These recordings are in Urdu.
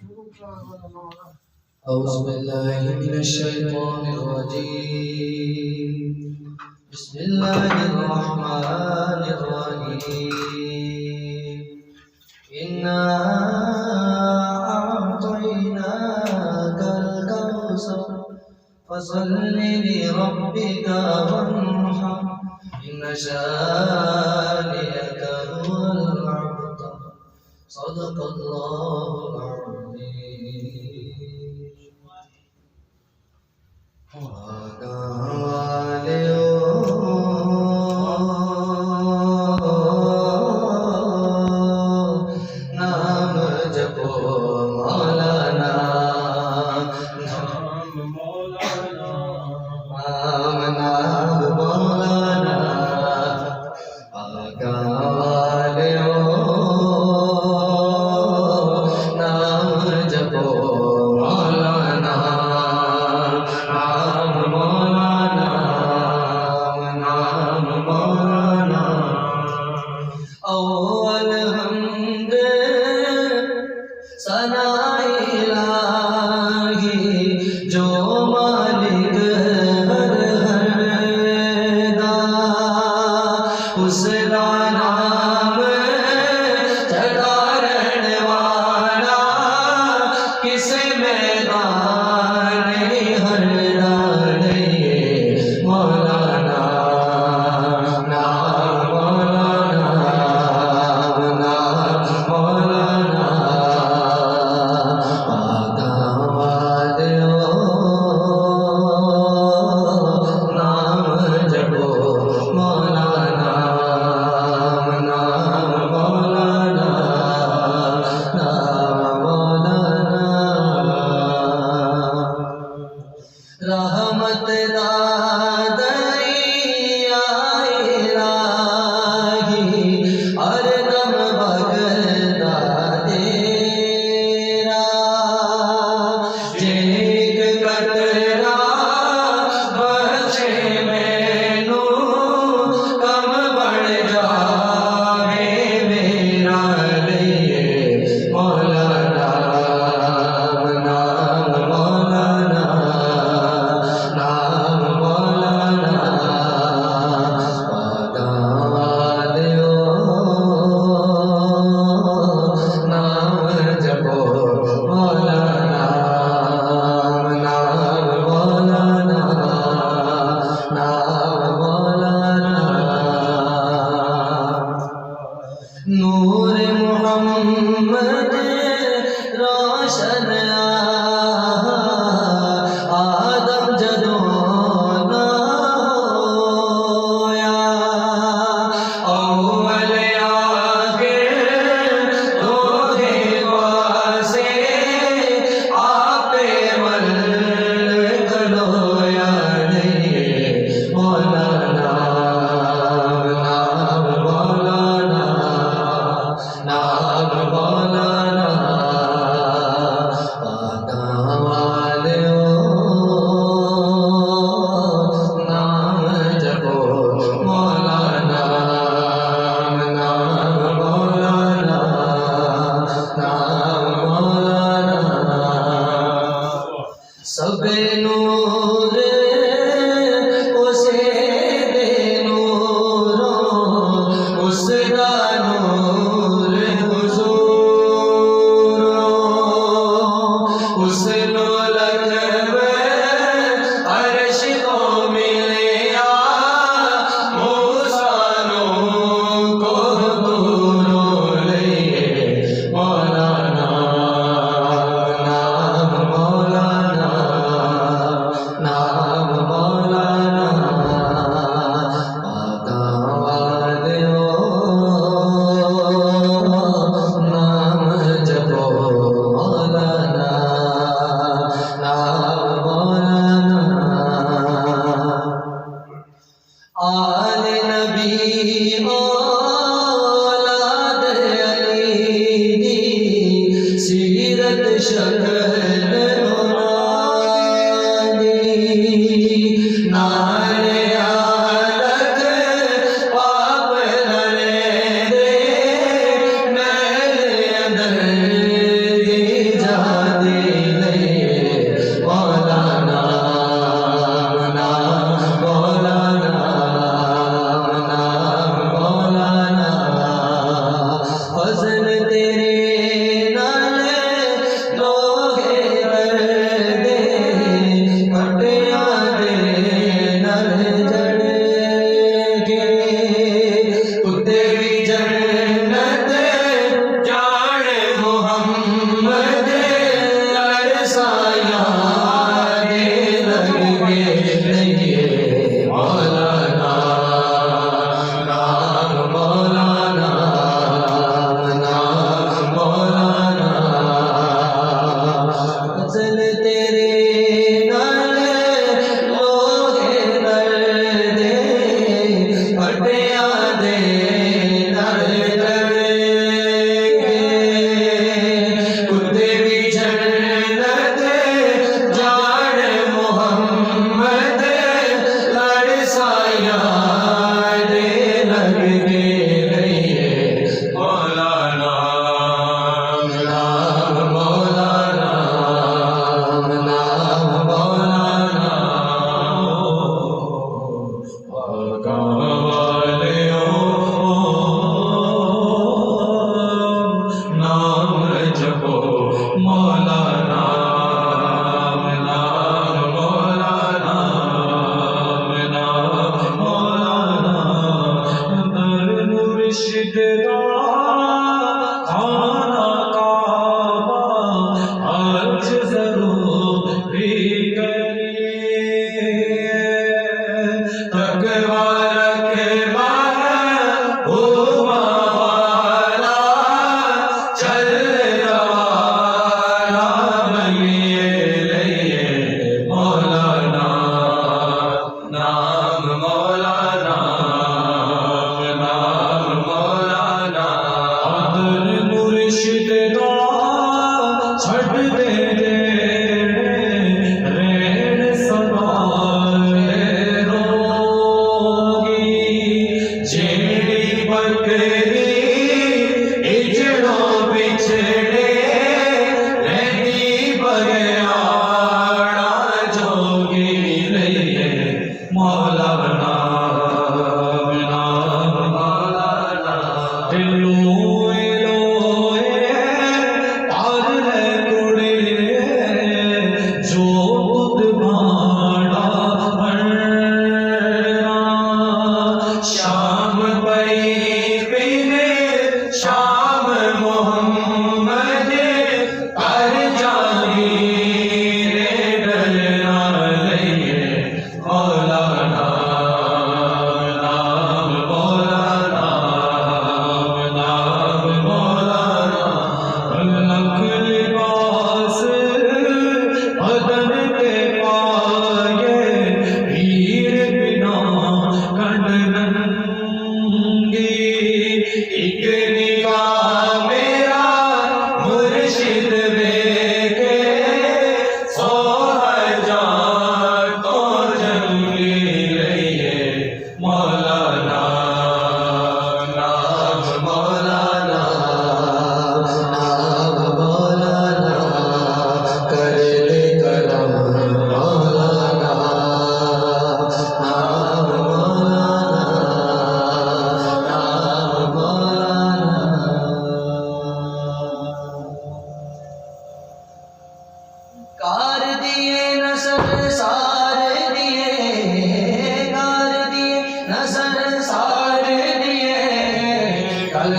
أعوذ بالله من الشيطان الرجيم بسم الله الرحمن الرحيم إنا أعطيناك الكوثر فصل لربك وانحر إن شانئك هو الأبتر صدق الله العظيم نام جپو مولانا نام مولانا نام مولانا آقا والیو نام جپو مولانا نام مولانا نام مولانا اول حمد ثنا الہی جو مالک ہر دا اس دا نام جگارن والا کس میدان ہر ڈالے مولانا نام مولانا نام مولانا آقا والیو نام جپو مولانا نام مولانا نام مولانا رحمت دادیا الہی ہر دم بغدا تیرا ایک قطرہ بچے مینو کم بڑھ جاوے میرا لیے مولانا نام مولانا نام مولانا آقا والیو نام جپو مولانا نام مولانا نام مولانا نور محمد روشن آدم جدوں نہ ہویا اول آخر دوہے پاسے آپ مل کھلویا نہیں مولانا نام مولانا نام مولانا آقا والیو نام جپو مولانا نام مولانا نام مولانا سب نور اسے دے نوروں اس دا نور حضور اس نو لگوے عرش کو ملیا موسیٰ نو کو دوروں لئے مولانا نام مولانا نام مولانا آقا والیو نام جپو مولانا نام مولانا آل نبی اولاد علی دی سیرت شکل نورانی نال آلک پاپ لڑے دے میل اندر دی جان مولانا نام مولانا آقا والیوں نام جپو مولانا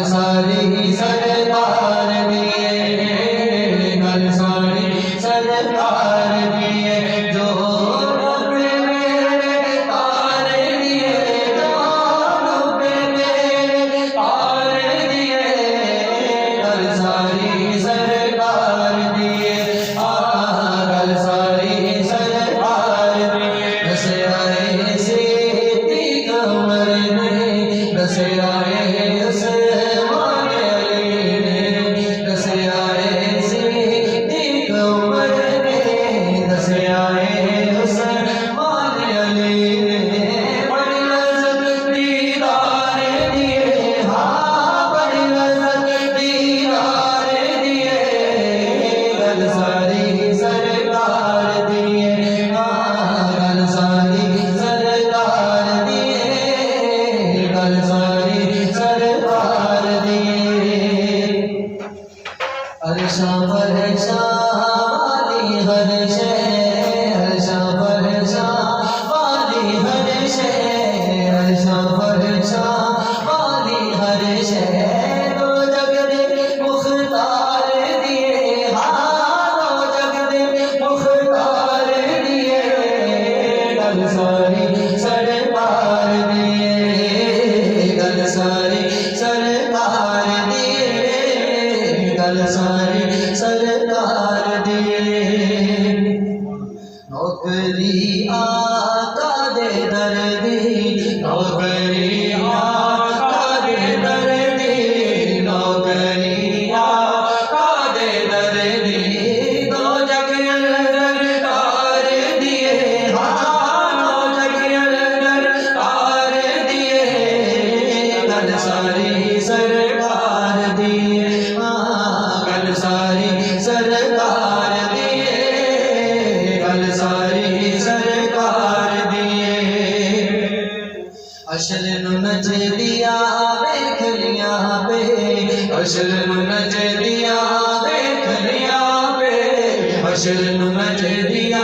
ساری سرکار دی حشر نج دیا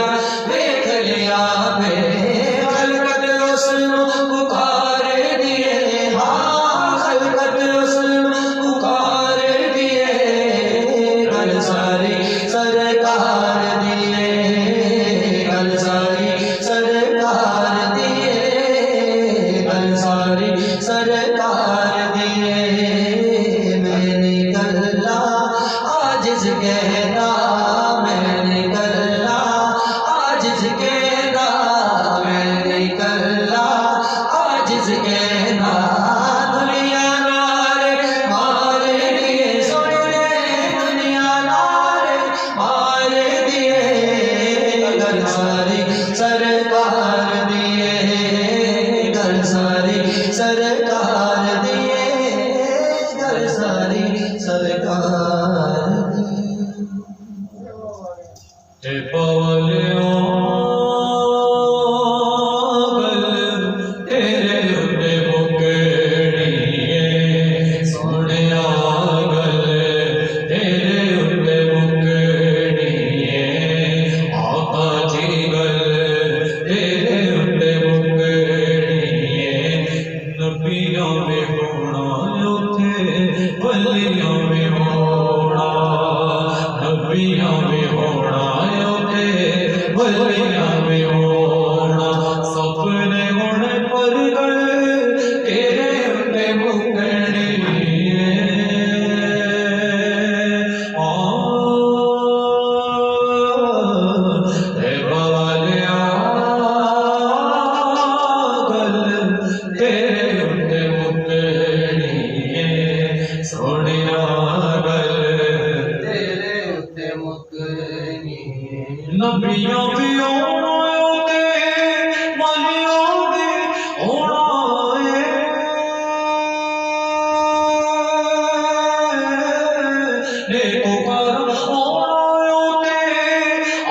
دیکھ لیا بے خلقت اس پکار دیے ہاں خلقت اس پکار دیے گل ساری سرکار دیے گل ساری سرکار دیے گل ساری سرکار دیے میں نے کلا عاجز کہنا میں نے کلا عاجز کہنا میں نے کلا عاجز کہنا دنیا نارے مارے دیے سونے دنیا نارے مارے دیے گل ساری سرکار دیے گل ساری سرکار دیے گل ساری سرکار دیے پولیوں گل تیرے اتے مکڑیے سونے گل تیرے اتے مکڑیے آقا جی گل تیرے اتے مکڑیے نبیوں میں ہونا اتے ولیوں میں ہونا نبیوں میں ہونا اتے ولیوں میں ہونا سپنے ہونے پر گل تیرے اتے مکڑیے اے والیا گل تیرے اتے مکڑیے سونیا گل تیرے اتے مکڑیے نبیوں بھی ہونا اتے ولیوں بھی ہونا نیکوکار ہونا اتے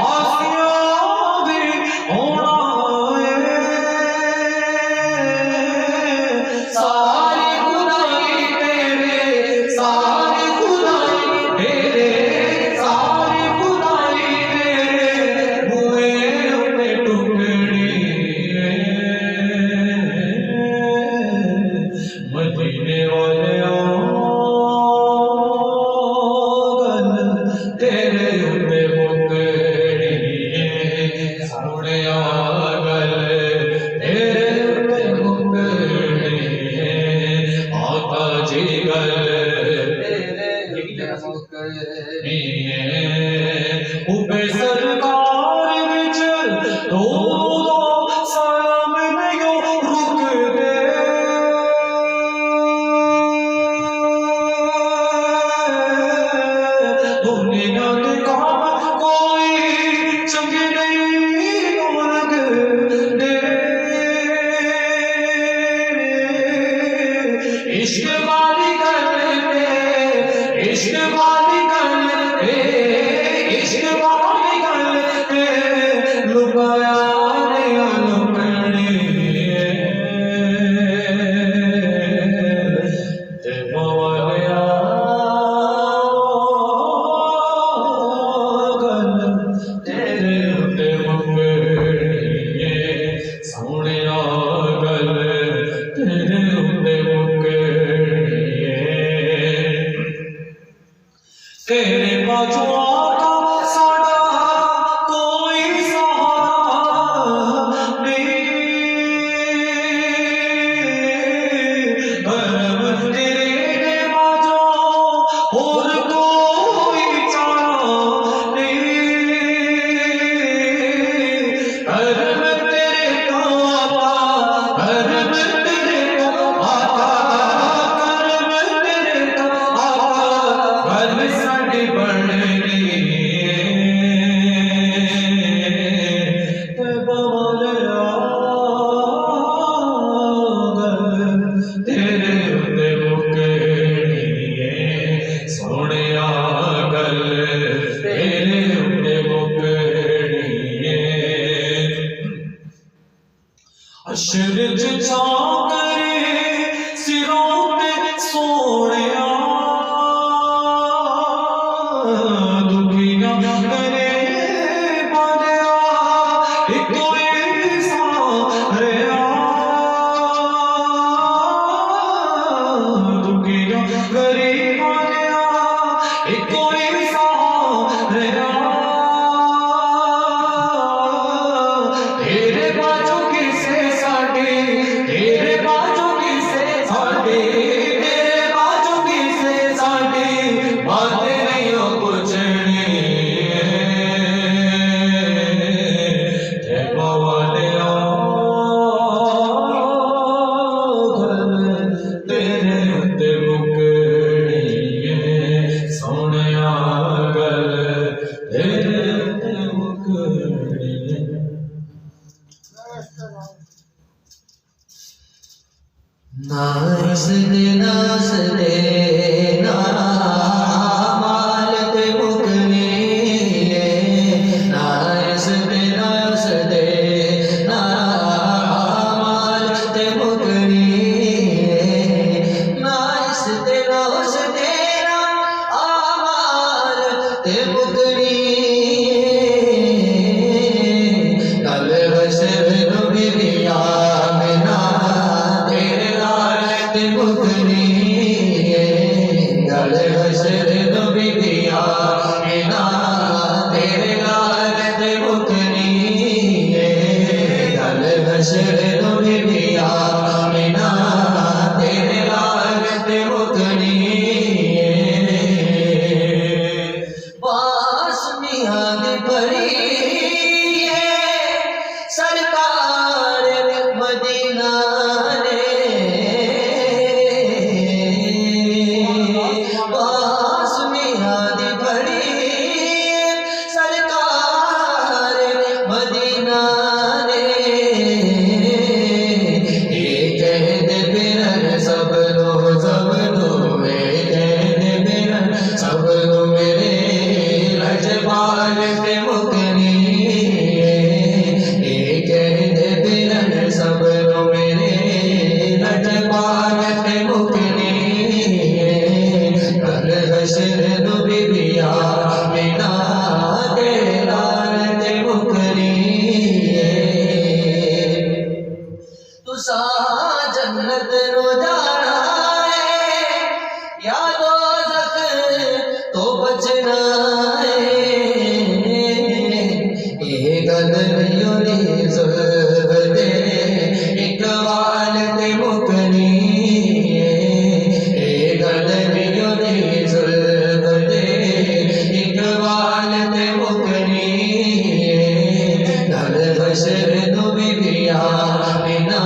عاصیاں بھی ہونا ساری خدائی تیرے ساری خدائی تیرے ساری خدائی تیرے ہوئے اتے ٹکڑیے مدینے والے گل تیرے اتے مکڑیے سوڑیا گل تیرے اتے مکڑیے آقا جی گل تیرے اتے مکڑیے اوپے سرکار وچ دو سلام نہیں رکدے دنیا دے کام کوئی چنگے نہیں لگدے عشق والی گل تے عشق والی گل تے عشق والی گل تے لکایا نیا لکڑیے تے موالیا گل تیرے اتے مکڑیے سونیا گل تیرے اتے مکڑیے تیرے باجو آقا ساڑا کوئی سہارا نہیں کرم تیرے باجو اور کوئی چارہ نہیں کرم تیرے تو آقا کرم تیرے تو آقا کرم تیرے تو آقا گل ساڈی بننی تے بولیا گل تیرے اتے مکڑیے سونیا گل تیرے اتے مکڑیے حشر جا کرے سروں تے سونیا دکھیاں کرے تیرے مکڑے ناس دے ناس دے مال تے مکنے ناس دے ناس دے مال تے مکنے ناس دے ناس دے مال تے مکنے کل بشر نبی دیا منا مکھنی گل بشر نبی دیا مینا تیرے لال تے مکھنی گل بشر نبی دیا مینا تیرے لال تے مکھنی پاس میاں دی پری سرکار مدینہ جنت رو جانا ہے یا دوزخ تو بچنا ہے یہ گدریوں نے ظلم دے اقبال تے مکھنی یہ گدریوں نے ظلم دے اقبال تے مکھنی گل بشر نبی دیا مینا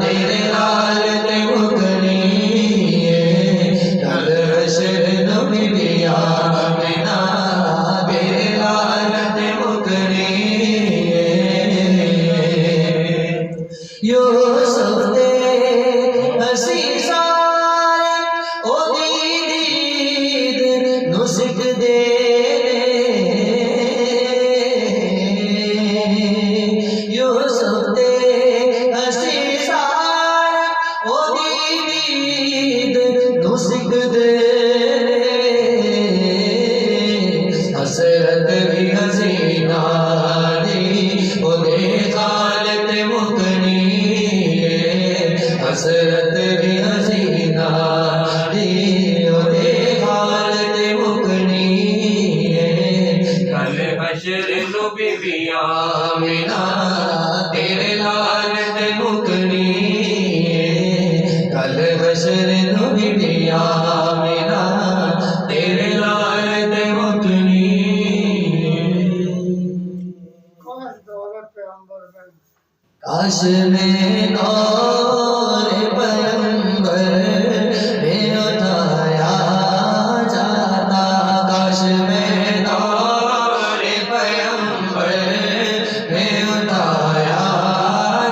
تیرے لال تے مکھنی گل بشر نبی دیا مینا تیرے لال تے مکھنی یوسف دے ہسی سارے او دید نسک دے یوسف دے ہسی سارے او دید نسک دے حسرت بھی حسینہ دی او دے خال تے مکھنی حسرت بھی حسینہ دی او دے خال تے مکھنی کل بشر نبی دیا مینا تیرے لال تے مکھنی کل بشر نبی دیا مینا تیرے لال تے مکھنی کاش میں نور پیغمبر میں اٹھایا جاتا کاش میں نور پیغمبر میں اٹھایا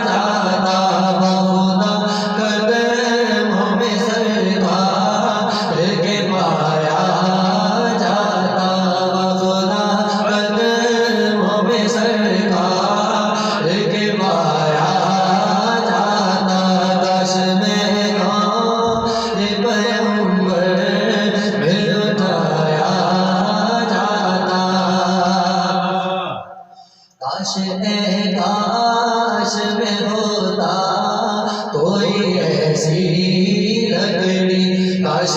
جاتا بخدا قدموں میں سرکار کے پایا جاتا بخدا قدموں میں سرکار کے پایا جاتا کاش میں نور پیغمبر میں اٹھایا جاتا کاش میں ہوتا کوئی ایسی لکڑی کاش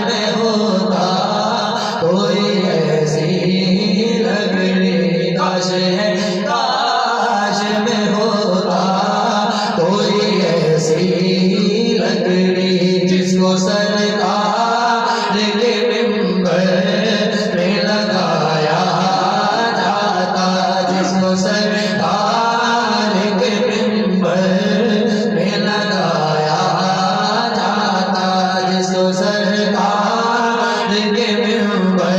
میں ہوتا کوئی ایسی لکڑی کاش میں ہوتا کوئی ایسی لکڑی جس کو سرکار کے منبر میں لگایا جاتا جس کو سرکار کے منبر میں لگایا جاتا جس کو سرکار کے منبر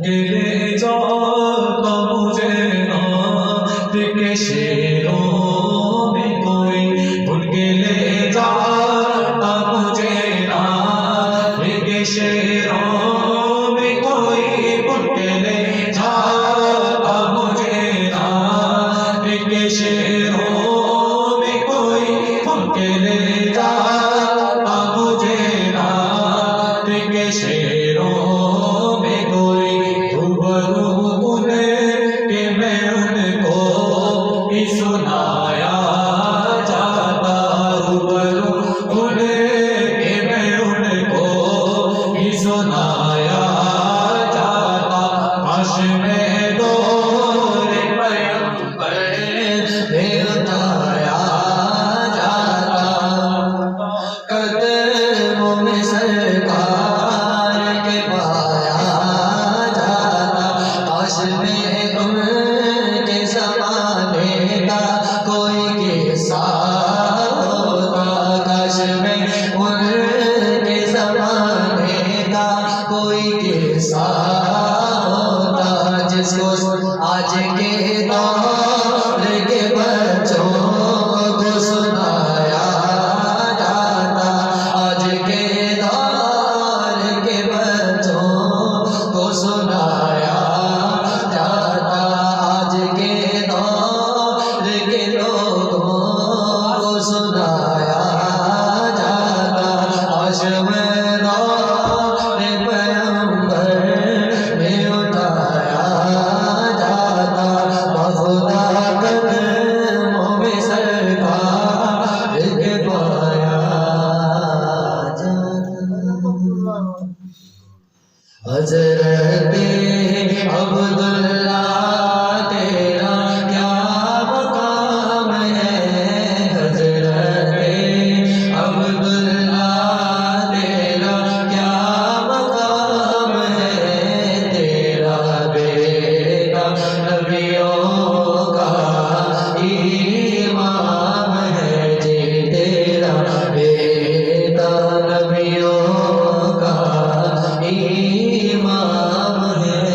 کے لے جاتا مجھے نات کے شیروں میں کوئی، ان کے لے جاتا مجھے نات کے شیروں میں کوئی، ان کے لے جاتا مجھے نات کے شیروں میں کوئی، ان کے لے جاتا مجھے نات کے شیروں میں کوئی، روبرو انہیں کہ میں ان کو ہی سنایا جاتا، روبرو انہیں کہ میں ان کو ہی سنایا جاتا، کاش میں دور پیغمبر میں اتایا جاتا، قدموں میں سرکار کے پایا جاتا، کاش میں ان کے زمانے کا کوئی قصہ ہوتا، کاش میں ان کے زمانے کا کوئی قصہ ہوتا، جس کو آج کے دور کے بچوں کو سنایا جاتا، آج کے دور کے بچوں کو سنایا جاتا، آج کے دور کے لوگوں کو سنایا جاتا، آج میں دور پیغمبر میں اتایا جاتا، بخدا قدموں میں سرکار کے پایا جاتا، حضرت عبداللہ تیرا کیا مقام ہے، حضرت عبداللہ تیرا کیا مقام ہے، تیرا بیٹا نبیوں کا امام ہے جی، تیرا بیٹا نبیوں کا امام ہے،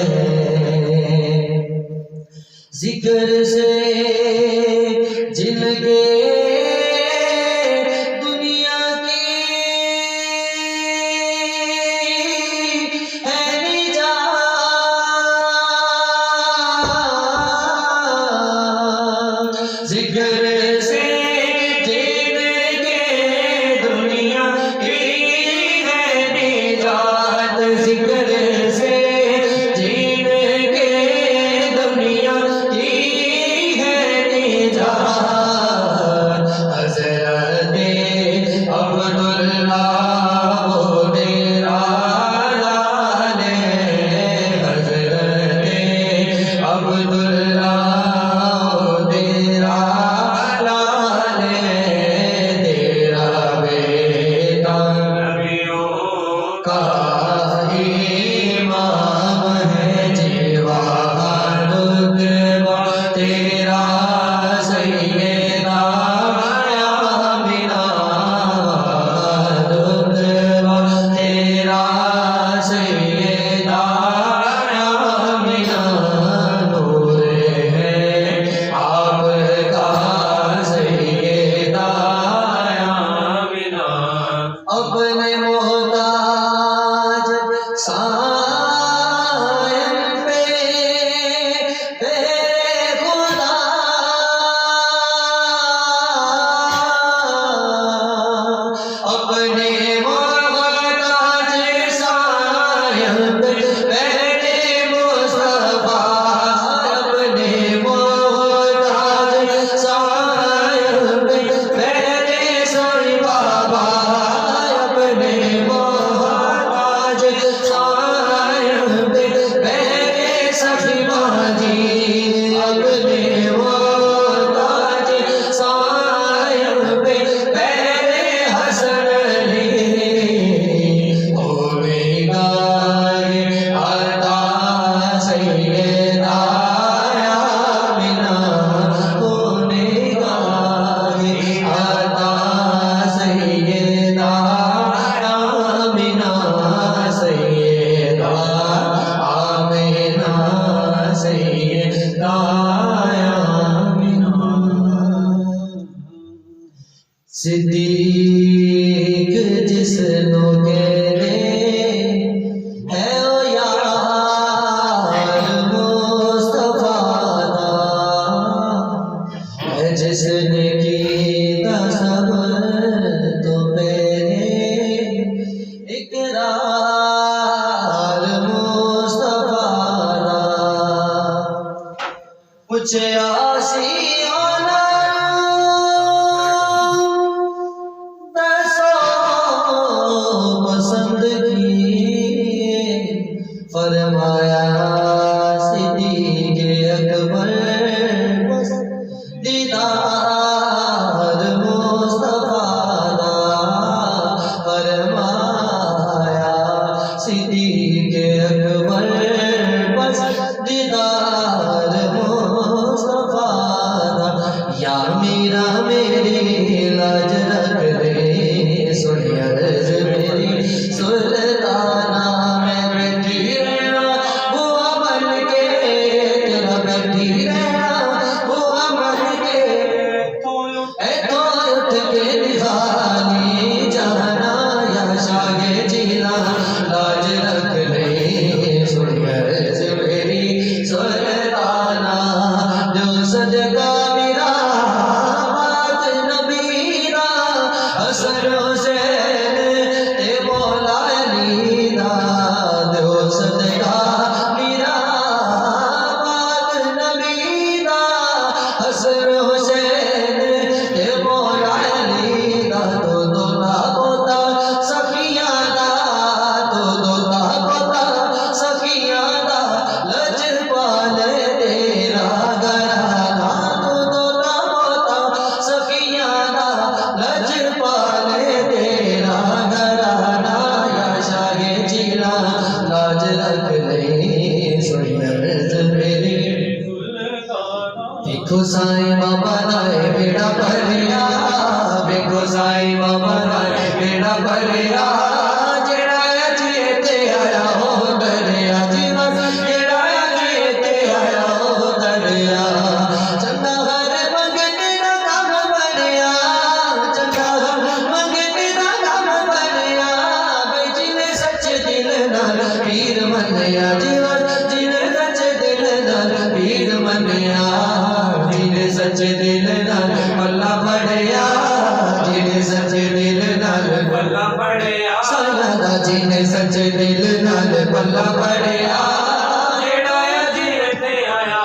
رکھ لئی سنی عرض میری دیکھو سائیں بابا لائے بیڑا بھریا دیکھو سائیں بابا لائے بیڑا بھریا جڑا جیتے آیا ہو دریا جیوا جڑا جیتے آیا ہو دریا چندا ہر منگنے دا کام بنیا چندا ہر منگنے دا کام بنیا بھئی جیویں سچ دل نال پیر منیا جیوا جیویں سچ دل نال پیر منیا جیویں سچ دل نال پلا پڑیا جیویں سچ دل نال بلا پڑیا سالا جیویں سچ دل نال پلا پڑیا جڑا جیتے آیا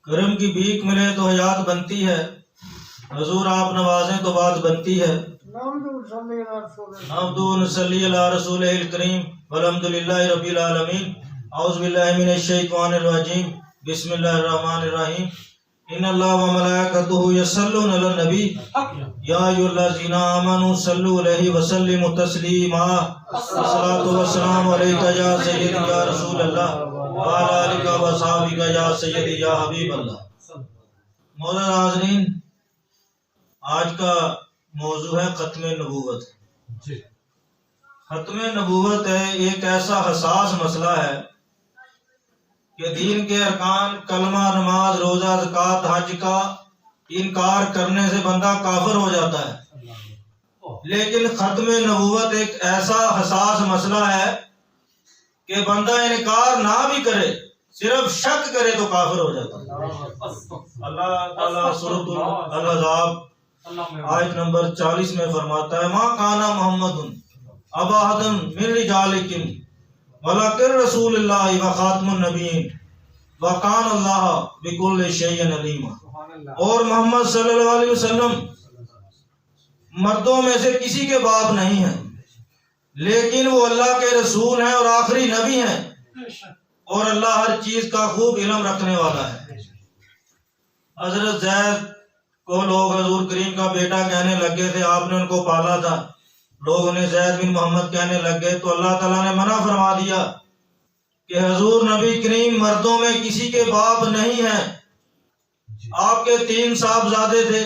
کرم کی بھیک ملے تو حیات بنتی ہے، حضور آپ نوازیں تو بات بنتی ہے۔ نحمدہ و نصلی علی رسولہ الکریم والحمدللہ رب العالمین۔ اعوذ باللہ من الشیطان الرجیم، بسم اللہ الرحمن الرحیم۔ ان اللہ و ملائکتہ یصلون علی النبی یا ایھا الذین آمنوا صلوا علیہ وسلموا تسلیما۔ الصلاۃ والسلام علیک یا سیدی یا رسول اللہ وعلی آلک و اصحابک یا سیدی یا حبیب اللہ۔ معزز حاضرین، آج کا موضوع ہے ختم نبوت۔ ختم نبوت ہے ایک ایسا حساس مسئلہ ہے کہ دین کے ارکان کلمہ، نماز، روزہ، زکوٰۃ، حج کا انکار کرنے سے بندہ کافر ہو جاتا ہے، لیکن ختم نبوت ایک ایسا حساس مسئلہ ہے کہ بندہ انکار نہ بھی کرے، صرف شک کرے تو کافر ہو جاتا ہے۔ اللہ تعالیٰ سورۃ الاحزاب آیت نمبر 40 میں فرماتا ہے، ما کان محمد ابا احد من رجالکم ولکن رسول اللہ و خاتم النبیین وکان اللہ بکل شیء علیم۔ اور محمد صلی اللہ علیہ وسلم مردوں میں سے کسی کے باپ نہیں ہیں، لیکن وہ اللہ کے رسول ہیں اور آخری نبی ہیں، اور اللہ ہر چیز کا خوب علم رکھنے والا ہے۔ حضرت زید کو لوگ حضور کریم کا بیٹا کہنے لگے تھے، آپ نے ان کو پالا تھا، لوگ انہیں زید بن محمد کہنے لگ گئے، تو اللہ تعالیٰ نے منع فرما دیا کہ حضور نبی کریم مردوں میں کسی کے باپ نہیں ہیں۔ آپ کے 3 صاحبزادے تھے،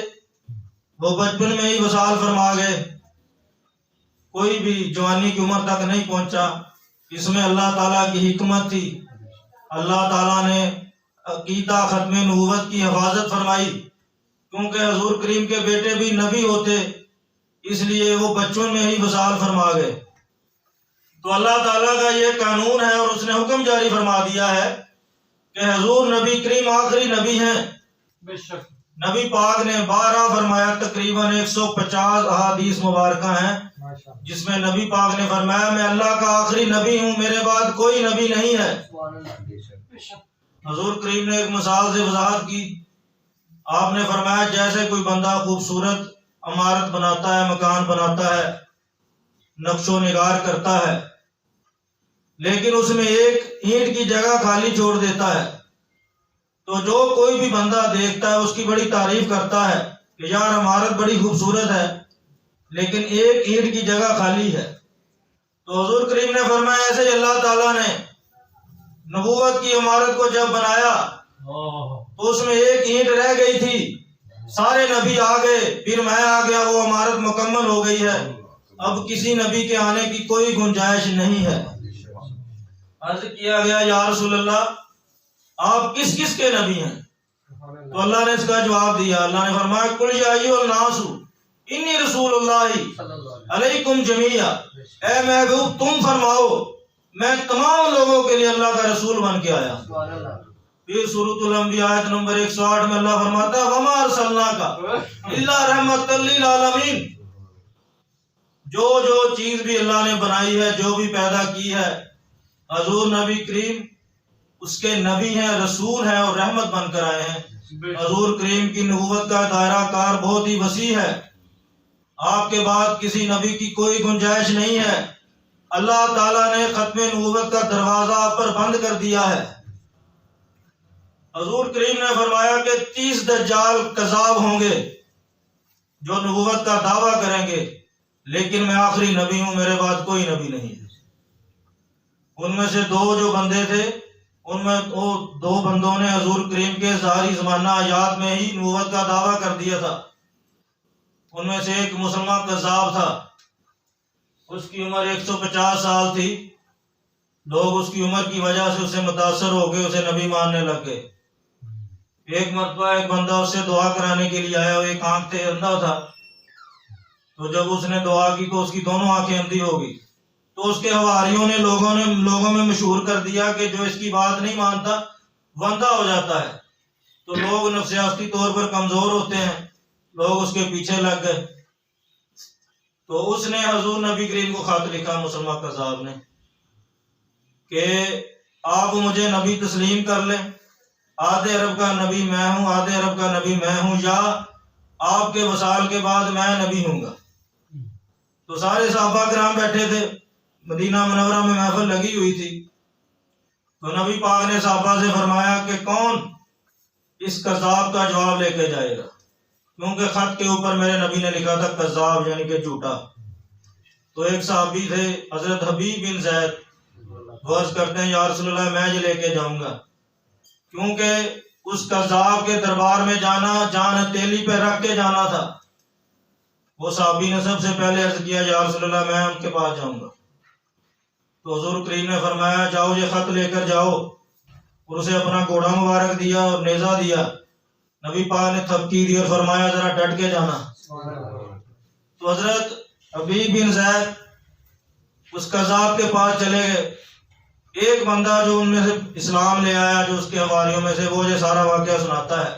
وہ بچپن میں ہی وصال فرما گئے، کوئی بھی جوانی کی عمر تک نہیں پہنچا۔ اس میں اللہ تعالیٰ کی حکمت تھی، اللہ تعالیٰ نے عقیدہ ختم نبوت کی حفاظت فرمائی، کیونکہ حضور کریم کے بیٹے بھی نبی ہوتے، اس لیے وہ بچوں میں ہی وصال فرما گئے۔ تو اللہ تعالیٰ کا یہ قانون ہے اور اس نے حکم جاری فرما دیا ہے کہ حضور نبی کریم آخری نبی ہیں۔ نبی پاک نے 12 فرمایا، تقریباً 150 احادیث مبارکہ ہیں جس میں نبی پاک نے فرمایا میں اللہ کا آخری نبی ہوں، میرے بعد کوئی نبی نہیں ہے۔ حضور کریم نے ایک مثال سے وضاحت کی، آپ نے فرمایا جیسے کوئی بندہ خوبصورت عمارت بناتا ہے، مکان بناتا ہے، نقش و نگار کرتا ہے، لیکن اس میں ایک اینٹ کی جگہ خالی چھوڑ دیتا ہے، تو جو کوئی بھی بندہ دیکھتا ہے اس کی بڑی تعریف کرتا ہے کہ یار عمارت بڑی خوبصورت ہے لیکن ایک اینٹ کی جگہ خالی ہے۔ تو حضور کریم نے فرمایا ایسے ہی اللہ تعالیٰ نے نبوت کی عمارت کو جب بنایا تو اس میں ایک اینٹ رہ گئی تھی، سارے نبی آ گئے، پھر میں آ گیا، وہ عمارت مکمل ہو گئی ہے، اب کسی نبی کے آنے کی کوئی گنجائش نہیں ہے۔ عرض کیا گیا یا رسول اللہ آپ کس کس کے نبی ہیں؟ تو اللہ نے اس کا جواب دیا، اللہ نے فرمایا قل یا ایھا الناس انی رسول اللہ علیکم جمیعا، اے محبوب تم فرماؤ میں تمام لوگوں کے لیے اللہ کا رسول بن کے آیا۔ پھر سورۃ الانبیاء آیت نمبر 108 میں اللہ فرماتا ہے وما ارسلناک الا رحمۃ للعالمین، جو چیز بھی اللہ نے بنائی ہے، جو بھی پیدا کی ہے، حضور نبی کریم اس کے نبی ہیں، رسول ہیں اور رحمت بن کر آئے ہیں۔ حضور کریم کی نبوت کا دائرہ کار بہت ہی وسیع ہے، آپ کے بعد کسی نبی کی کوئی گنجائش نہیں ہے۔ اللہ تعالیٰ نے ختم نبوت کا دروازہ آپ پر بند کر دیا ہے۔ حضور کریم نے فرمایا کہ 30 دجال کذاب ہوں گے جو نبوت کا دعویٰ کریں گے، لیکن میں آخری نبی ہوں، میرے بعد کوئی نبی نہیں ہے۔ ان میں سے دو جو بندے تھے، ان میں وہ دو بندوں نے حضور کریم کے ظاہری زمانہ آیات میں ہی نبوت کا دعویٰ کر دیا تھا۔ ان میں سے ایک مسلمان کذاب تھا، اس کی عمر 150 سال تھی، لوگ اس کی عمر کی وجہ سے اسے متاثر ہو گئے، اسے نبی ماننے لگ گئے۔ ایک مرتبہ ایک بندہ اس سے دعا کرانے کے لیے آیا، وہ ایک آنکھ سے اندھا تھا، تو جب اس نے دعا کی تو اس کی دونوں آنکھیں اندھی ہو گئی، تو اس کے حواریوں نے لوگوں میں مشہور کر دیا کہ جو اس کی بات نہیں مانتا وہ اندھا ہو جاتا ہے۔ تو لوگ نفسیاتی طور پر کمزور ہوتے ہیں، لوگ اس کے پیچھے لگ گئے۔ تو اس نے حضور نبی کریم کو خط لکھا، مسلمان کذاب نے، کہ آپ مجھے نبی تسلیم کر لیں، آدھے عرب کا نبی میں ہوں، آدھے عرب کا نبی میں ہوں، یا آپ کے وصال کے بعد میں نبی ہوں گا۔ تو سارے صحابہ کرام بیٹھے تھے، مدینہ منورہ میں محفل لگی ہوئی تھی، تو نبی پاک نے صحابہ سے فرمایا کہ کون اس کذاب کا جواب لے کے جائے گا، کیونکہ خط کے اوپر میرے نبی نے لکھا تھا کذاب یعنی کہ جھوٹا۔ تو ایک صحابی تھے حضرت حبیب بن زید، وہ عرض کرتے ہیں یا رسول اللہ میں یہ لے کے جاؤں گا، کیونکہ اس کذاب کے دربار میں جانا جان ہتھیلی پہ رکھ کے جانا تھا۔ وہ صحابی نے سب سے پہلے عرض کیا یا رسول اللہ میں ان کے پاس جاؤں گا۔ تو حضور کریم نے فرمایا جاؤ یہ خط لے کر جاؤ، اور اسے اپنا گھوڑا مبارک دیا اور نیزہ دیا۔ نبی پاک نے تھپکی دی اور فرمایا ذرا ڈٹ کے جانا۔ تو حضرت حبیب بن زید اس کذاب کے پاس چلے گئے۔ ایک بندہ جو ان میں سے اسلام لے آیا، جو اس کے حواریوں میں سے، وہ یہ سارا واقعہ سناتا ہے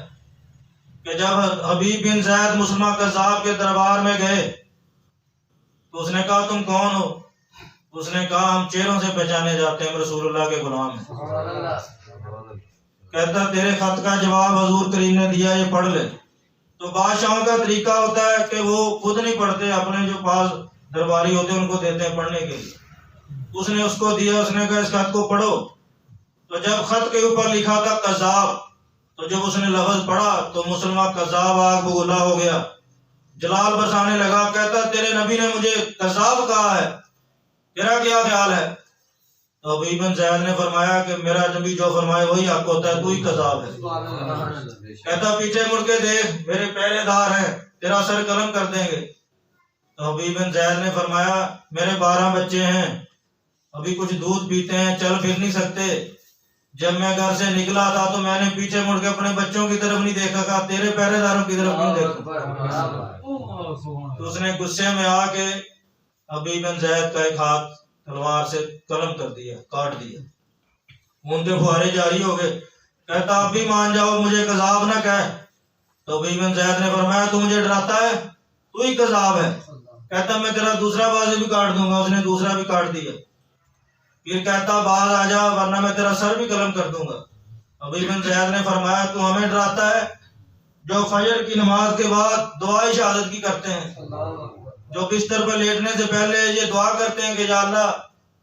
کہ جب حبیب بن زید مسلمان کذاب کے دربار میں گئے تو اس نے کہا تم کون ہو؟ اس نے کہا ہم چہروں سے پہچانے جاتے ہیں، رسول اللہ کے غلام ہیں۔ کہتا تیرے خط کا جواب حضور کریم نے دیا، یہ پڑھ لے۔ تو بادشاہوں کا طریقہ ہوتا ہے کہ وہ خود نہیں پڑھتے، اپنے جو پاس درباری ہوتے ہیں ان کو دیتے ہیں پڑھنے کے لیے۔ اس نے اس کو دیا، اس نے کہا اس خط کو پڑھو۔ تو جب خط کے اوپر لکھا تھا کذاب، تو جب اس نے لفظ پڑھا تو مسلمان کذاب آگ بگولا ہو گیا، جلال برسانے لگا، کہتا تیرے نبی نے مجھے کذاب کہا ہے، تیرا کیا خیال ہے؟ تو حبیب بن زید نے فرمایا کہ میرا نبی جو فرمائے وہی حق ہوتا ہے، تو ہی کذاب ہے۔ کہتا پیچھے مڑ کے دیکھ میرے پہرے دار ہیں، تیرا سر قلم کر دیں گے۔ تو حبیب بن زید نے فرمایا میرے 12 بچے ہیں، ابھی کچھ دودھ پیتے ہیں، چل پھر نہیں سکتے، جب میں گھر سے نکلا تھا تو میں نے پیچھے مڑ کے اپنے بچوں کی طرف نہیں دیکھا، کہا تیرے پہرے داروں کی طرف نہیں دیکھا۔ تو اس نے غصے میں آ کے حبیب بن زید کا ایک ہاتھ تلوار سے قلم کر دیا، کاٹ دیا، خون کے فوارے جاری ہو گئے۔ کہتا اب بھی مان جاؤ، مجھے کذاب نہ کہہ۔ تو حبیب بن زید نے فرمایا تو مجھے ڈراتا ہے، تو ہی کذاب ہے۔ کہتا میں تیرا دوسرا بازو بھی کاٹ دوں گا، اس نے دوسرا بھی کاٹ دیا۔ پھر کہتا باز آ جا ورنہ میں تیرا سر بھی قلم کر دوں گا۔ حبیب بن زید نے فرمایا تو ہمیں ڈراتا ہے، جو فجر کی نماز کے بعد دعائے شہادت کی کرتے ہیں، جو بستر پہ لیٹنے سے پہلے یہ دعا کرتے ہیں کہ یا اللہ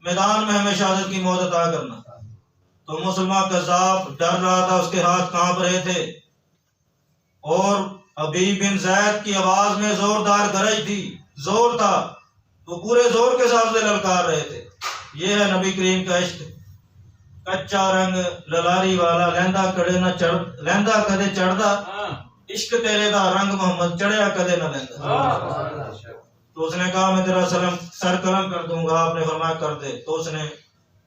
میدان میں ہمیں شہادت کی موت عطا کرنا، تو مسلمان قذاب ڈر رہا تھا، اس کے ہاتھ کانپ رہے تھے، اور حبیب بن زید کی آواز میں زوردار گرج تھی، زور تھا، وہ پورے زور کے ساتھ سے للکار رہے تھے۔ یہ ہے نبی کریم کا عشق، کچا رنگ للاری والا لہندا کڑے نہ چڑھ، لہندا کدے چڑھدا، عشق تیرے دا رنگ محمد چڑھیا کدے نہ لہندا۔ تو اس نے کہا میں تیرا سر قلم کر دوں گا، آپ نے فرمایا کر دے، تو اس نے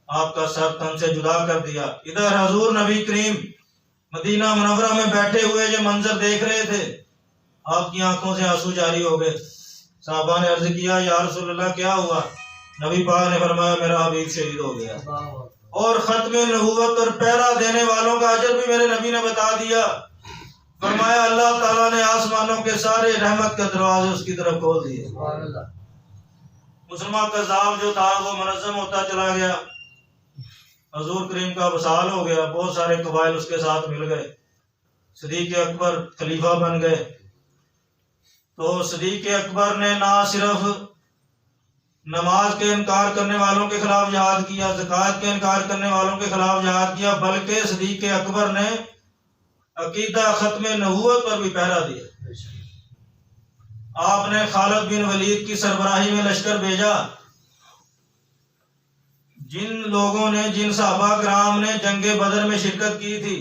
آپ کا سر تن سے جدا کر دیا۔ ادھر حضور نبی کریم مدینہ منورہ میں بیٹھے ہوئے یہ منظر دیکھ رہے تھے، آپ کی آنکھوں سے آنسو جاری ہو گئے۔ صحابہ نے عرض کیا یا رسول اللہ کیا ہوا؟ نبی پاک نے فرمایا میرا حبیب شہید ہو گیا، اور ختم نبوت اور پہرا دینے والوں کا اجر بھی میرے نبی نے بتا دیا۔ فرمایا اللہ تعالیٰ نے آسمانوں کے سارے رحمت کے دروازے اس کی طرف کھول دیے۔ مسلمان قذاب جو تھا وہ منظم ہوتا چلا گیا، حضور کریم کا وصال ہو گیا، بہت سارے قبائل اس کے ساتھ مل گئے، صدیق اکبر خلیفہ بن گئے۔ تو صدیق اکبر نے نہ صرف نماز کے انکار کرنے والوں کے خلاف جہاد کیا، زکوٰۃ کے انکار کرنے والوں کے خلاف جہاد کیا، بلکہ صدیق اکبر نے عقیدہ ختم نبوت پر بھی پہرا دیا۔ آپ نے خالد بن ولید کی سربراہی میں لشکر بھیجا۔ جن لوگوں نے، جن صحابہ کرام نے جنگ بدر میں شرکت کی تھی،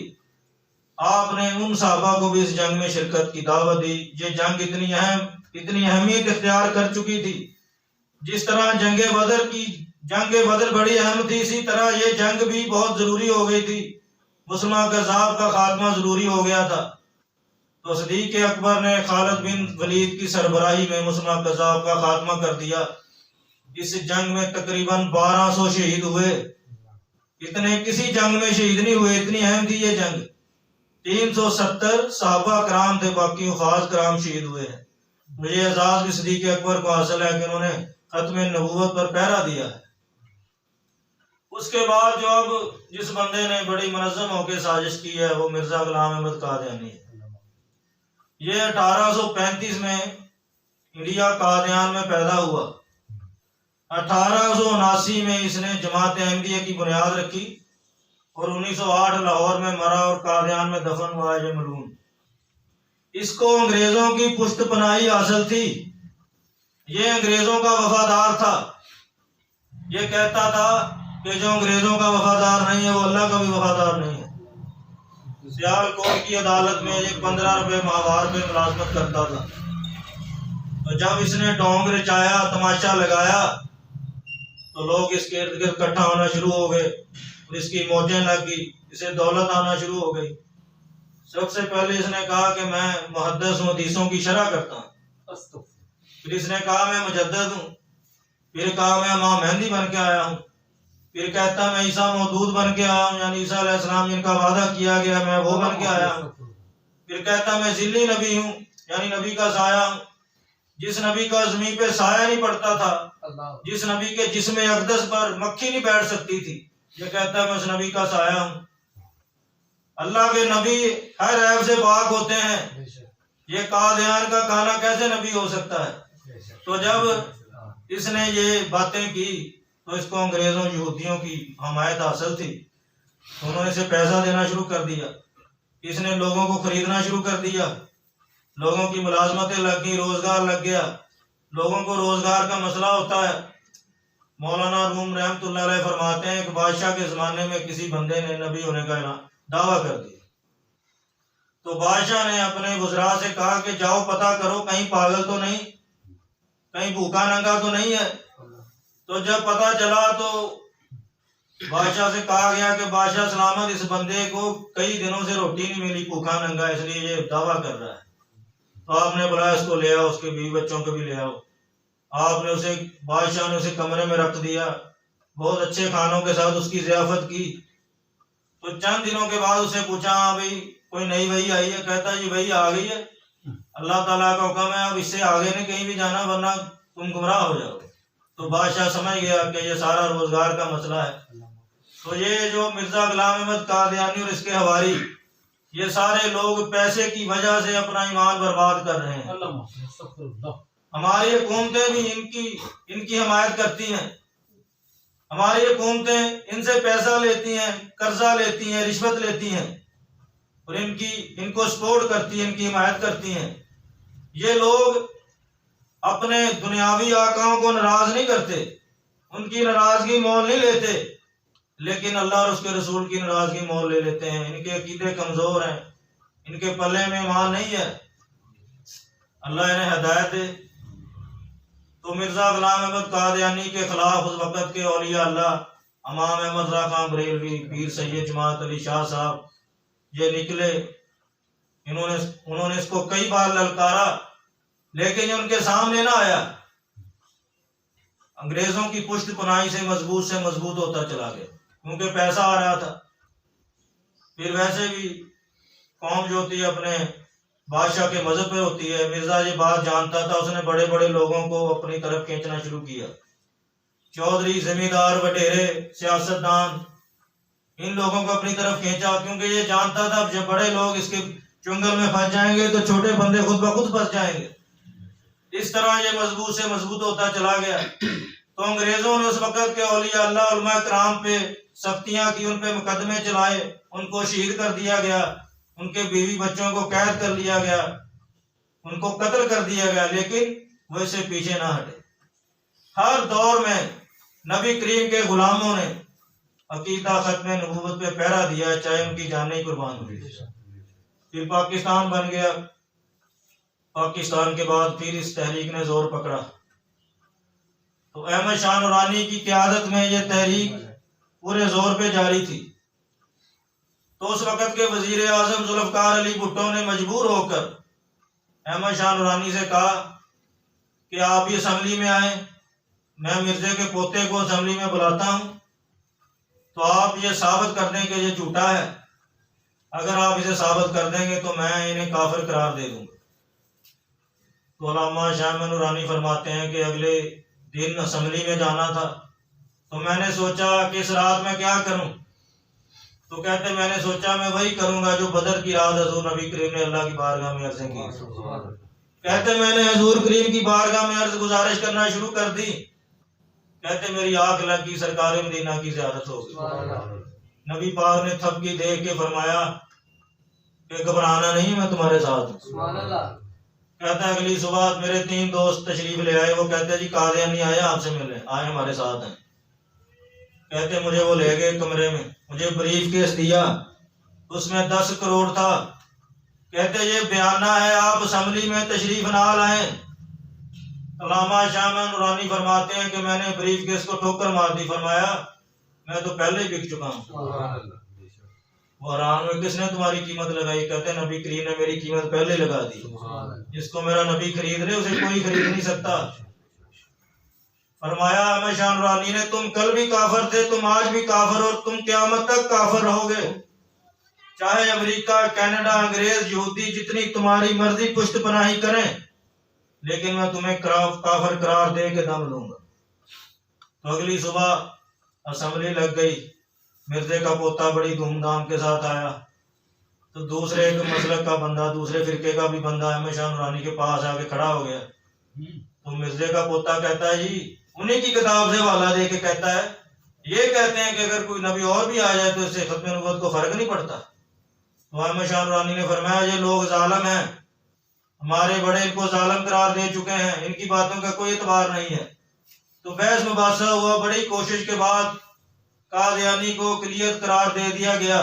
آپ نے ان صحابہ کو بھی اس جنگ میں شرکت کی دعوت دی۔ یہ جنگ اتنی اہمیت اختیار کر چکی تھی، جس طرح جنگ بدر بڑی اہم تھی، اسی طرح یہ جنگ بھی بہت ضروری ہو گئی تھی، مسلمان قذاب کا خاتمہ ضروری ہو گیا تھا۔ تو صدیق اکبر نے خالد بن ولید کی سربراہی میں مسلمان قذاب کا خاتمہ کر دیا۔ اس جنگ میں تقریباً 1200 شہید ہوئے، اتنے کسی جنگ میں شہید نہیں ہوئے، اتنی اہم تھی یہ جنگ۔ 370 صحابہ کرام تھے، باقی حفاظ کرام شہید ہوئے ہیں۔ مجھے اعزاز بھی صدیق اکبر کو حاصل ہے کہ انہوں نے ختم نبوت پر پہرا دیا ہے۔ اس کے بعد جو اب جس بندے نے بڑی منظم ہو کے سازش کی ہے وہ مرزا غلام احمد قادیانی ہے۔ یہ 1835 میں انڈیا قادیان میں پیدا ہوا۔ 1879 میں اس نے جماعت احمدیہ کی بنیاد رکھی اور 1908 لاہور میں مرا اور قادیان میں دفن ہوا ہے یہ ملعون۔ اس کو انگریزوں کی پشت پناہی حاصل تھی، یہ انگریزوں کا وفادار تھا، یہ کہتا تھا کہ جو انگریزوں کا وفادار نہیں ہے وہ اللہ کا بھی وفادار نہیں ہے۔ سیالکوٹ کی عدالت میں یہ 15 روپے ماہوار پہ ملازمت کرتا تھا۔ تو جب اس نے ڈونگ رچایا، تماشا لگایا، تو لوگ اس کے ارد گرد اکٹھا ہونا شروع ہو گئے اور اس کی موجیں لگ گئی، اسے دولت آنا شروع ہو گئی۔ سب سے پہلے اس نے کہا کہ میں محدث ہوں، حدیثوں کی شرح کرتا ہوں۔ پھر اس نے کہا میں مجدد ہوں، پھر کہا میں امام مہندی بن کے آیا ہوں، پھر کہتا میں عیسیٰ مودود بن کے آیا ہوں، یعنی عیسیٰ علیہ السلام جن کا وعدہ کیا گیا میں وہ بن کے آیا ہوں۔ پھر کہتا میں ذلی نبی ہوں، یعنی نبی کا سایہ ہوں، جس نبی کا زمین پہ سایہ نہیں پڑتا تھا، جس نبی کے جسم اقدس پر مکھی نہیں بیٹھ سکتی تھی، یہ کہتا ہے میں اس نبی کا سایہ ہوں۔ اللہ کے نبی ہر عیب سے پاک ہوتے ہیں، یہ قادیان کا کانا کیسے نبی ہو سکتا ہے؟ تو جب اس نے یہ باتیں کی تو اس کو انگریزوں یہودیوں کی حمایت حاصل تھی، انہوں نے اسے پیسہ دینا شروع کر دیا، اس نے لوگوں کو خریدنا شروع کر دیا، لوگوں کی ملازمتیں لگ گئی، روزگار لگ گیا۔ لوگوں کو روزگار کا مسئلہ ہوتا ہے۔ مولانا روم رحمۃ اللہ علیہ فرماتے ہیں کہ بادشاہ کے زمانے میں کسی بندے نے نبی ہونے کا دعویٰ کر دیا، تو بادشاہ نے اپنے وزراء سے کہا کہ جاؤ پتہ کرو کہیں پاگل تو نہیں، کہیں بھوکا ننگا تو نہیں ہے۔ تو جب پتہ چلا تو بادشاہ سے کہا گیا کہ بادشاہ سلامت، اس بندے کو کئی دنوں سے روٹی نہیں ملی، بھوکا ننگا، اس لیے یہ دعویٰ کر رہا ہے۔ تو آپ نے بلایا اس کو لے آؤ، اس کے بیوی بچوں کو بھی لے آؤ۔ آپ نے اسے، بادشاہ نے اسے کمرے میں رکھ دیا، بہت اچھے کھانوں کے ساتھ اس کی ضیافت کی۔ تو چند دنوں کے بعد اسے پوچھا ہاں بھائی کوئی نئی وحی آئی ہے؟ کہتا ہے یہ وحی آ گئی ہے، اللہ تعالیٰ کا حکم ہے اب اس سے آگے نہیں کہیں بھی جانا ورنہ تم گمراہ ہو جاؤ۔ تو بادشاہ سمجھ گیا کہ یہ سارا روزگار کا مسئلہ ہے۔ تو یہ جو مرزا غلام احمد قادیانی اور اس کے حواری یہ سارے لوگ پیسے کی وجہ سے اپنا ایمان برباد کر رہے ہیں۔ ہماری حکومتیں بھی ان کی حمایت کرتی ہیں، ہماری حکومتیں ان سے پیسہ لیتی ہیں، قرضہ لیتی ہیں، رشوت لیتی ہیں اور ان کو سپورٹ کرتی ہیں، ان کی حمایت کرتی ہیں۔ یہ لوگ اپنے دنیاوی آقاؤں کو ناراض نہیں کرتے، ان کی ناراضگی مول نہیں لیتے، لیکن اللہ اور اس کے رسول کی ناراضگی مول لے لیتے ہیں۔ ان کے عقیدے کمزور ہیں، ان کے پلے میں ایمان نہیں ہے، اللہ انہیں ہدایت دے۔ تو مرزا غلام احمد قادیانی کے خلاف اس وقت کے اولیاء اللہ امام احمد رضا خان بریلوی، پیر سید جماعت علی شاہ صاحب یہ نکلے۔ انہوں نے اس کو کئی بار للکارا، لیکن یہ ان کے سامنے نہ آیا۔ انگریزوں کی پشت پناہی سے مضبوط ہوتا چلا گیا، کیونکہ پیسہ آ رہا تھا۔ پھر ویسے بھی قوم جو ہوتی ہے اپنے بادشاہ کے مذہب پہ ہوتی ہے۔ مرزا یہ بات جانتا تھا، اس نے بڑے بڑے لوگوں کو اپنی طرف کھینچنا شروع کیا، چودھری، زمیندار، وڈیرے، سیاستدان، ان لوگوں کو اپنی طرف کھینچا، کیونکہ یہ جانتا تھا جب بڑے لوگ اس کے چنگل میں پھنس جائیں گے تو چھوٹے بندے خود بخود پھنس جائیں گے۔ اس طرح یہ مضبوط ہوتا چلا گیا۔ تو انگریزوں نے اس وقت کے اولیاء اللہ علماء کرام پہ سختیاں کی، ان پہ مقدمے چلائے، ان کو شہید کر دیا گیا، ان کے بیوی بچوں کو قید کر لیا گیا، ان کو قتل کر دیا گیا، لیکن وہ اس سے پیچھے نہ ہٹے۔ ہر دور میں نبی کریم کے غلاموں نے عقیدہ ختم نبوت پہ پہرا دیا، چاہے ان کی جانیں قربان ہوئی۔ پھر پاکستان بن گیا، پاکستان کے بعد پھر اس تحریک نے زور پکڑا۔ تو احمد شاہ نورانی کی قیادت میں یہ تحریک پورے زور پہ جاری تھی۔ تو اس وقت کے وزیر اعظم ذوالفقار علی بھٹو نے مجبور ہو کر احمد شاہ نورانی سے کہا کہ آپ یہ اسمبلی میں آئیں، میں مرزے کے پوتے کو اسمبلی میں بلاتا ہوں، تو آپ یہ ثابت کر دیں کہ یہ جھوٹا ہے۔ اگر آپ اسے ثابت کر دیں گے تو میں انہیں کافر قرار دے دوں گا۔ تو علامہ شاہ احمد نورانی فرماتے ہیں کہ اگلے دن اسمبلی میں جانا تھا، تو میں نے سوچا کہ اس رات میں کیا کروں؟ تو کہتے میں نے سوچا میں وہی کروں گا جو بدر کی رات حضور نبی کریم نے اللہ کی بارگاہ میں عرضیں کی۔ کہتے میں نے حضور کریم کی بارگاہ میں عرض گزارش کرنا شروع کر دی۔ کہتے میری آنکھ لگی، سرکار مدینہ کی زیارت ہو گئی۔ نبی پاک نے تھپکی دے کے فرمایا کہ گھبرانا نہیں، میں تمہارے ساتھ ہوں۔ کہتا ہے اگلی صبح میرے 3 دوست تشریف لے آئے، وہ کہتے جی قادیانی آئے آپ سے ملنے، آئے ہمارے ساتھ ہیں۔ کہتے مجھے وہ لے گئے کمرے میں، مجھے بریف کیس دیا، اس میں 10 کروڑ تھا۔ کہتے یہ بیانہ ہے، آپ اسمبلی میں تشریف نہ لائیں۔ علامہ شاہ نورانی فرماتے ہیں کہ میں نے بریف کیس کو ٹھوکر مار دی، فرمایا میں تو پہلے ہی بک چکا ہوں۔ وہ حیران ہوئے کس نے تمہاری قیمت لگائی؟ کہتے نبی کریم نے میری قیمت پہلے لگا دی، جس کو میرا نبی خرید لے اسے کوئی خرید نہیں سکتا۔ فرمایا احمد شاہ نورانی نے تم کل بھی کافر تھے، تم آج بھی کافر، اور تم قیامت تک کافر رہو گے، چاہے امریکہ، کینیڈا، انگریز، یہودی جتنی تمہاری مرضی پشت پناہی کریں، لیکن میں تمہیں کافر قرار دے کے دم لوں گا۔ تو اگلی صبح اسمبلی لگ گئی، مرزے کا پوتا بڑی دھوم دھام کے ساتھ آیا، تو دوسرے ایک مسلک کا بندہ، دوسرے فرقے کا بھی بندہ احمد شاہ نورانی کے پاس آ کے کھڑا ہو گیا۔ تو مرزے کا پوتا کہتا ہے جی انہیں کی کتاب سے حوالہ دے کے کہتا ہے یہ کہتے ہیں کہ اگر کوئی نبی اور بھی آ جائے تو اس سے ختم نبوت کو فرق نہیں پڑتا۔ تو احمد شاہ نورانی نے فرمایا یہ لوگ ظالم ہیں، ہمارے بڑے ان کو ظالم قرار دے چکے ہیں، ان کی باتوں کا کوئی اعتبار نہیں ہے۔ تو بحث مباحثہ ہوا، بڑی کوشش کے بعد قادیانی کو اقلیت قرار دے دیا گیا،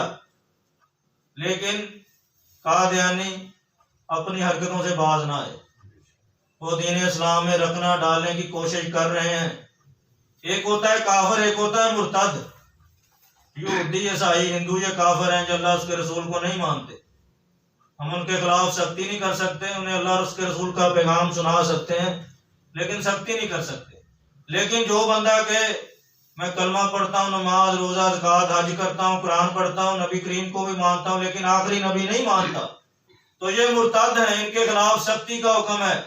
لیکن قادیانی اپنی حرکتوں سے باز نہ آئے، وہ دین اسلام میں رکھنا ڈالنے کی کوشش کر رہے ہیں۔ ایک ہوتا ہے کافر، ایک ہوتا ہے مرتد۔ یہودی، عیسائی، ہندو یہ کافر ہیں جو اللہ اس کے رسول کو نہیں مانتے، ہم ان کے خلاف سختی نہیں کر سکتے، انہیں اللہ اور اس کے رسول کا پیغام سنا سکتے ہیں لیکن سختی نہیں کر سکتے۔ لیکن جو بندہ کہ میں کلمہ پڑھتا ہوں، نماز، روزہ، زکوٰۃ، حج کرتا ہوں، قرآن پڑھتا ہوں، نبی کریم کو بھی مانتا ہوں لیکن آخری نبی نہیں مانتا، تو یہ مرتد ہیں، ان کے خلاف سختی کا حکم ہے۔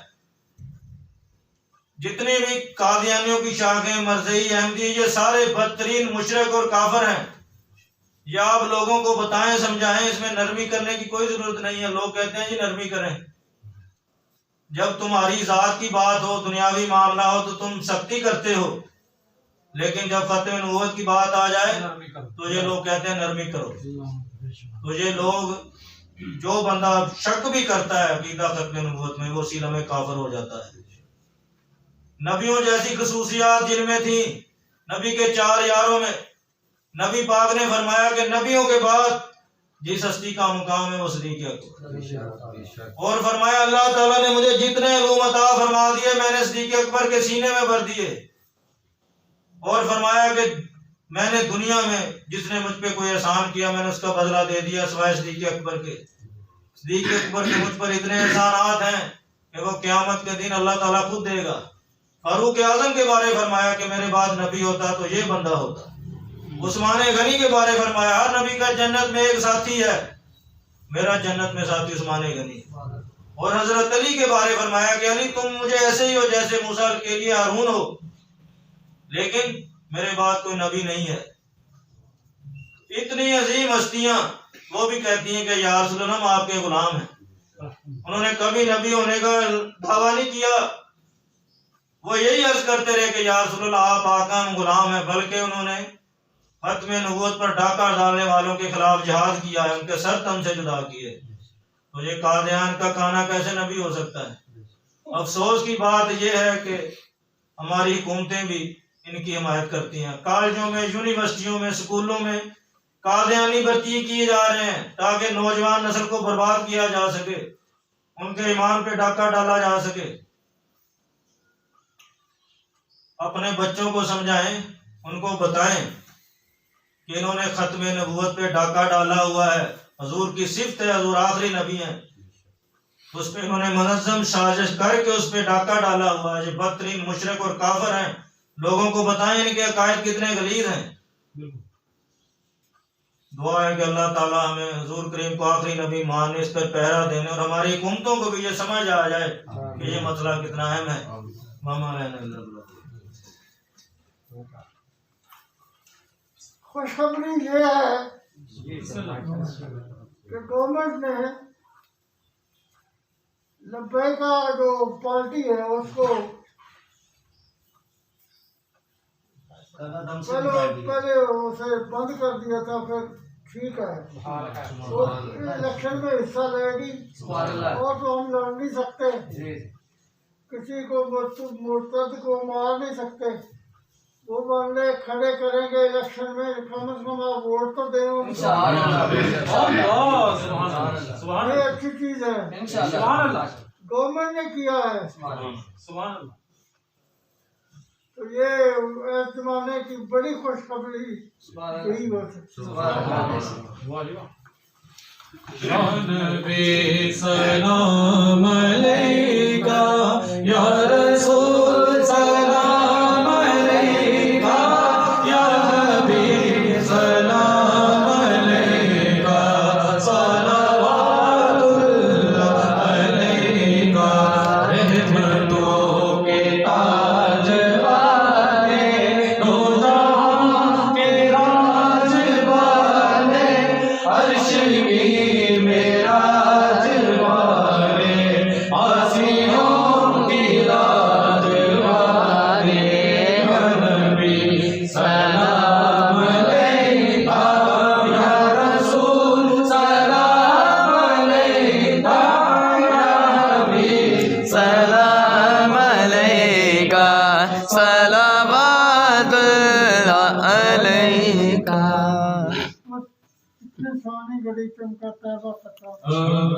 جتنی بھی قادیانیوں کی شاخیں، مرزئی، احمدی، یہ سارے بدترین مشرک اور کافر ہیں، یا آپ لوگوں کو بتائیں سمجھائیں، اس میں نرمی کرنے کی کوئی ضرورت نہیں ہے۔ لوگ کہتے ہیں جی نرمی کریں، جب تمہاری ذات کی بات ہو، دنیاوی معاملہ ہو تو تم سختی کرتے ہو، لیکن جب ختم نبوت کی بات آ جائے تو یہ لوگ کہتے ہیں نرمی کرو۔ تو یہ لوگ، جو بندہ شک بھی کرتا ہے عقیدہ ختم نبوت میں، وہ سیدھا میں کافر ہو جاتا ہے۔ نبیوں جیسی خصوصیات جن میں تھیں، نبی کے 4 یاروں میں، نبی پاک نے فرمایا کہ نبیوں کے بعد جس ہستی کا مقام ہے وہ صدیق اکبر، اور فرمایا اللہ تعالیٰ نے مجھے جتنے علوم عطا فرما دیے میں نے صدیق اکبر کے سینے میں بھر دیے، اور فرمایا کہ میں نے دنیا میں جس نے مجھ پہ کوئی احسان کیا میں نے اس کا بدلہ دے دیا سوائے صدیق اکبر کے۔ صدیق اکبر کے مجھ پر اتنے احسانات ہیں کہ وہ قیامت کے دن اللہ تعالیٰ خود دے گا۔ فاروق اعظم کے بارے فرمایا کہ میرے بعد نبی ہوتا تو یہ بندہ ہوتا۔ عثمان غنی کے بارے فرمایا ہر نبی کا جنت میں ایک ساتھی ہے، میرا جنت میں ساتھی عثمان غنی۔ اور حضرت علی کے بارے فرمایا کہ علی تم مجھے ایسے ہی ہو جیسے موسیٰ کے لیے ہارون ہو، لیکن میرے بعد کوئی نبی نہیں ہے۔ اتنی عظیم ہستیاں، وہ بھی کہتی ہیں کہ یا رسول اللہ ہم آپ کے غلام ہیں۔ انہوں نے کبھی نبی ہونے کا دعویٰ نہیں کیا، وہ یہی عرض کرتے رہے کہ یا رسول اللہ آپ آقا ہم غلام ہیں، بلکہ انہوں نے ختم نبوت پر ڈاکہ ڈالنے والوں کے خلاف جہاد کیا ہے، ان کے سر تن سے جدا کیے۔ تو یہ قادیان کا کانا کیسے نبی ہو سکتا ہے؟ افسوس کی بات یہ ہے کہ ہماری حکومتیں بھی ان کی حمایت کرتی ہیں۔ کالجوں میں، یونیورسٹیوں میں، سکولوں میں قادیانی بھرتی کیے جا رہے ہیں تاکہ نوجوان نسل کو برباد کیا جا سکے، ان کے ایمان پہ ڈاکہ ڈالا جا سکے۔ اپنے بچوں کو سمجھائیں، ان کو بتائیں کہ انہوں نے ختم نبوت پہ ڈاکہ ڈالا ہوا ہے، حضور کی صفت ہے، حضور آخری نبی ہیں، اس پہ انہوں نے منظم سازش کر کے اس پہ ڈاکہ ڈالا ہوا ہے۔ یہ بدترین مشرک اور کافر ہیں، لوگوں کو بتائیں ان کے عقائد کتنے غلیظ ہیں۔ دعا ہے کہ اللہ تعالیٰ ہمیں حضور کریم کو آخری نبی ماننے، اس پر پہرا دینے، اور ہماری حکومتوں کو بھی یہ سمجھ آ جائے کہ یہ مسئلہ کتنا اہم ہے۔ خوشخبری یہ ہے کہ گورنمنٹ نے لبیکا جو پارٹی ہے اس کو پہلے اسے بند کر دیا تھا، پھر ٹھیک ہے وہ الیکشن میں حصہ لے گی، اور تو ہم لڑ نہیں سکتے، کسی کو مرتد کو مار نہیں سکتے، وہ بندے کھڑے کریں گے الیکشن میں، کم از کم آپ ووٹ تو دیں ان کو۔ یہ اچھی چیز ہے، گورنمنٹ نے کیا ہے، تو یہ اس زمانے کی بڑی خوشخبری یہی ہو سکتی ہے۔ یا نبی سلام علیکہ، یا رسول سلام علیکہ، یا حبیب سلام علیکہ، صلوات اللہ علیکہ، رحمتوں کے تاج والے، دو جہاں کے راج والے، عرش کی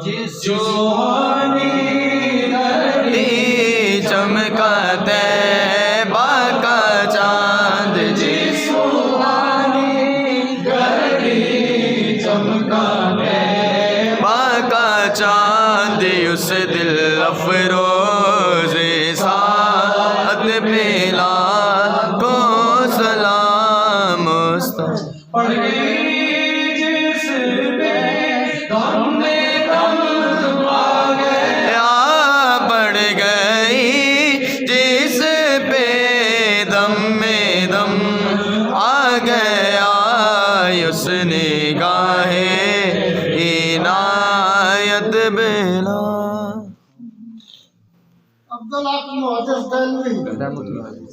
جس جوانی گھڑی چمکا طیبہ کا چاند، جس جوانی گھڑی چمکا طیبہ کا چاند، اس دل افروز ساعت پہ لاکھوں سلام پڑھ گئی، اس نے عبداللہ محدث دہلوی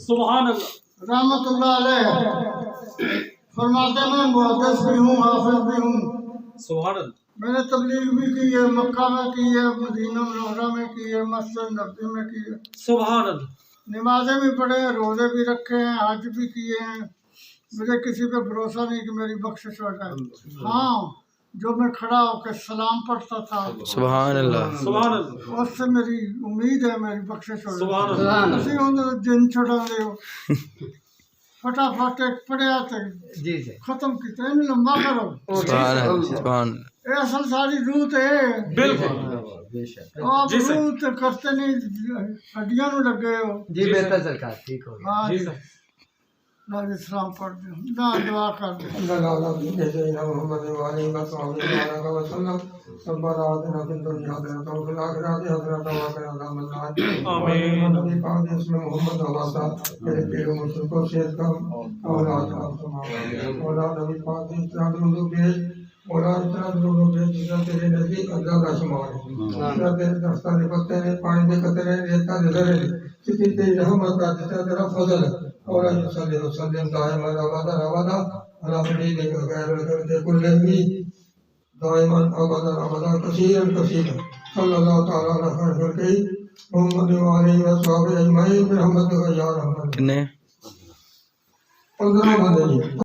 سبحان اللہ رحمت اللہ علیہ فرماتے میں محدث بھی ہوں حافظ بھی ہوں سبحان اللہ میں نے تبلیغ بھی کی ہے مکہ میں کی ہے مدینہ منورہ میں کی ہے مسجد نبوی میں کی ہے سبحان اللہ نمازیں بھی پڑھے ہیں روزے بھی رکھے ہیں حج بھی کیے ہیں مجھے کسی پہ بھروسہ نہیں کہ میری بخشش ہو جائے ہاں جو میں کھڑا ہو کے سلام پڑھتا تھا سبحان اللہ سبحان اللہ اس سے میری امید ہے میری بخشش ہو سبحان جائے اللہ اسی ہوں دن چھوڑا دے ہو فٹافٹ ایک پڑے آتے ختم کیتے ہیں لمبا کرو سبحان اللہ سبحان اللہ اے اصل ساری روح ہے بالکل آپ جی سر۔ روح تے کرتے نہیں ہڈیاں نو لگے ہو جی بہتر سرکار ٹھیک ہو گیا ہاں جی جی سر نبی اسلام پڑھ دیں نہ دعا کر دیں مولا اتنا درود بھیج جتنا تیرے نزدیک اللہ کا شمار ہے اتنا تیرے دستانے پتے نے پانی دے قطرے ریتا دے ذرے جتنی تیری رحمت کا جتنا تیرا فضل ہے مولا صلی اللہ وسلم دائما ابدا ابدا على حبيبك غير الخلق كلهم دائما ابدا ابدا كثيرا كثيرا صلى الله تعالى على خير خلقه محمد وعلى اصحابه اجمعين برحمتك يا رحمن کنے 15 بندے